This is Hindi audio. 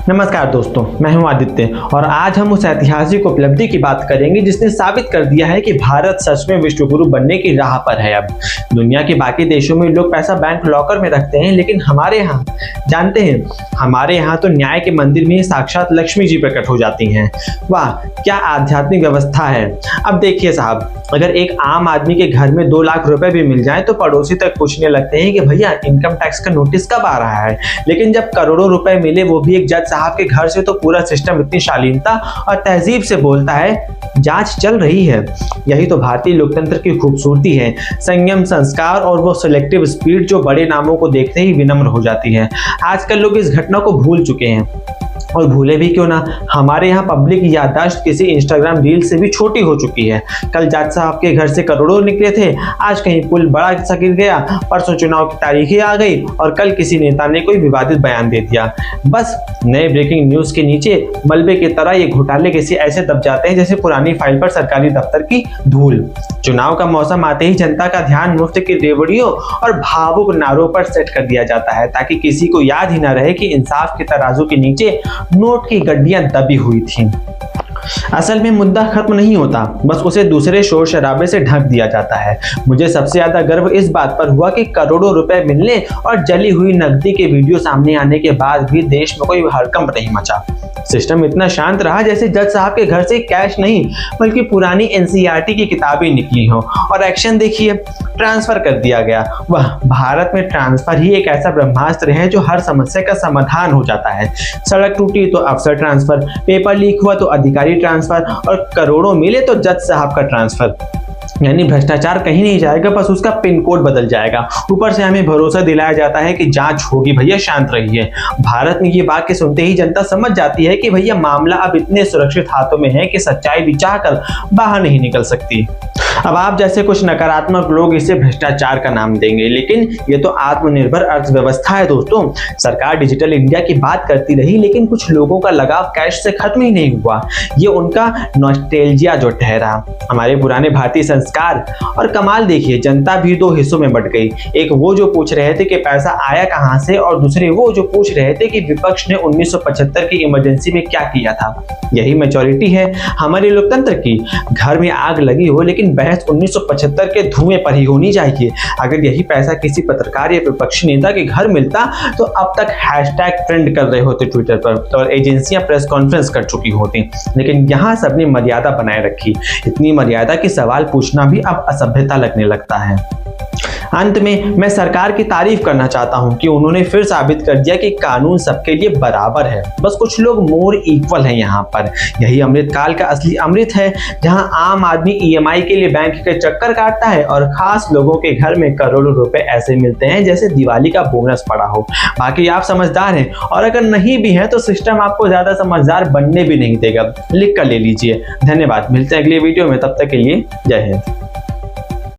नमस्कार दोस्तों, मैं हूं आदित्य और आज हम उस ऐतिहासिक उपलब्धि की बात करेंगे जिसने साबित कर दिया है कि भारत सच में विश्व गुरु बनने की राह पर है। अब दुनिया के बाकी देशों में लोग पैसा बैंक लॉकर में रखते हैं, लेकिन हमारे यहाँ जानते हैं, हमारे यहाँ तो न्याय के मंदिर में साक्षात लक्ष्मी जी प्रकट हो जाती हैं। वाह, क्या आध्यात्मिक व्यवस्था है। अब देखिए साहब, अगर एक आम आदमी के घर में 2 लाख रुपए भी मिल जाए तो पड़ोसी तक पूछने लगते हैं कि भैया इनकम टैक्स का नोटिस कब आ रहा है। लेकिन जब करोड़ों रुपए मिले, वो भी एक जज साहब के घर से, तो पूरा सिस्टम इतनी शालीनता और तहजीब से बोलता है जांच चल रही है। यही तो भारतीय लोकतंत्र की खूबसूरती है, संयम, संस्कार और वो सिलेक्टिव स्पीड जो बड़े नामों को देखते ही विनम्र हो जाती है। आजकल लोग इस घटना को भूल चुके हैं, और भूले भी क्यों ना, हमारे यहाँ पब्लिक याददाश्त किसी इंस्टाग्राम रील से भी छोटी हो चुकी है। कल जज साहब के घर से करोड़ों निकले थे, आज कहीं पुल बड़ा सा गिर गया, परसों चुनाव की तारीखें आ गई और कल किसी नेता ने कोई विवादित बयान दे दिया। बस नए ब्रेकिंग न्यूज के नीचे मलबे की तरह ये घोटाले किसी ऐसे दब जाते हैं जैसे पुरानी फाइल पर सरकारी दफ्तर की धूल। चुनाव का मौसम आते ही जनता का ध्यान मुफ्त की रेवड़ियों और भावुक नारों पर सेट कर दिया जाता है, ताकि किसी को याद ही ना रहे कि इंसाफ के तराजू के नीचे नोट की गड्डियां दबी हुई थीं। असल में मुद्दा खत्म नहीं होता, बस उसे दूसरे शोर शराबे से ढक दिया जाता है। मुझे सबसे ज्यादा गर्व इस बात पर हुआ कि करोड़ों रुपए मिलने और जली हुई नकदी के वीडियो सामने आने के बाद भी देश में कोई हड़कंप नहीं मचा। सिस्टम इतना शांत रहा जैसे जज साहब के घर से कैश नहीं बल्कि पुरानी एनसीईआरटी की किताबें निकली हो। और एक्शन देखिए, ट्रांसफर कर दिया गया। वह भारत में ट्रांसफर ही एक ऐसा ब्रह्मास्त्र है जो हर समस्या का समाधान हो जाता है। सड़क टूटी तो अफसर ट्रांसफर, पेपर लीक हुआ तो अधिकारी ट्रांसफर, और करोड़ों मिले तो जज साहब का ट्रांसफर। यानी भ्रष्टाचार कहीं नहीं जाएगा, बस उसका पिन कोड बदल जाएगा। ऊपर से हमें भरोसा दिलाया जाता है कि जांच होगी, भैया शांत रहिए। भारत में ये वाक्य सुनते ही जनता समझ जाती है कि भैया मामला अब इतने सुरक्षित हाथों में है कि सच्चाई भी चाहकर बाहर नहीं निकल सकती। अब आप जैसे कुछ नकारात्मक लोग इसे भ्रष्टाचार का नाम देंगे, लेकिन ये तो आत्मनिर्भर अर्थव्यवस्था है दोस्तों। सरकार डिजिटल इंडिया की बात करती रही, लेकिन कुछ लोगों का लगाव कैश से खत्म ही नहीं हुआ। ये उनका नॉस्टैल्जिया जो ठहरा, हमारे पुराने भारतीय संस्कार। और कमाल देखिए, जनता भी 2 हिस्सों में बट गई। एक वो जो पूछ रहे थे कि पैसा आया कहां से, और दूसरे वो जो पूछ रहे थे कि विपक्ष ने 1975 की इमरजेंसी में क्या किया था। यही मेजॉरिटी है हमारे लोकतंत्र की। घर में आग लगी हो, लेकिन बहस 1975 के धुएं पर ही होनी चाहिए। अगर यही पैसा किसी पत्रकार या विपक्षी नेता के घर मिलता तो अब तक हैशटैग ट्रेंड कर रहे होते ट्विटर पर, और एजेंसियां प्रेस कॉन्फ्रेंस कर चुकी होती। लेकिन यहाँ सबने मर्यादा बनाए रखी, इतनी मर्यादा कि सवाल पूछना भी अब असभ्यता लगने लगता है। अंत में मैं सरकार की तारीफ करना चाहता हूं कि उन्होंने फिर साबित कर दिया कि कानून सबके लिए बराबर है, बस कुछ लोग मोर इक्वल हैं यहाँ पर। यही अमृतकाल का असली अमृत है, जहां आम आदमी ईएमआई के लिए बैंक के चक्कर काटता है और खास लोगों के घर में करोड़ों रुपए ऐसे मिलते हैं जैसे दिवाली का बोनस पड़ा हो। बाकी आप समझदार हैं, और अगर नहीं भी हैं तो सिस्टम आपको ज्यादा समझदार बनने भी नहीं देगा। लिख कर ले लीजिए। धन्यवाद, मिलते हैं अगले वीडियो में, तब तक के लिए जय हिंद।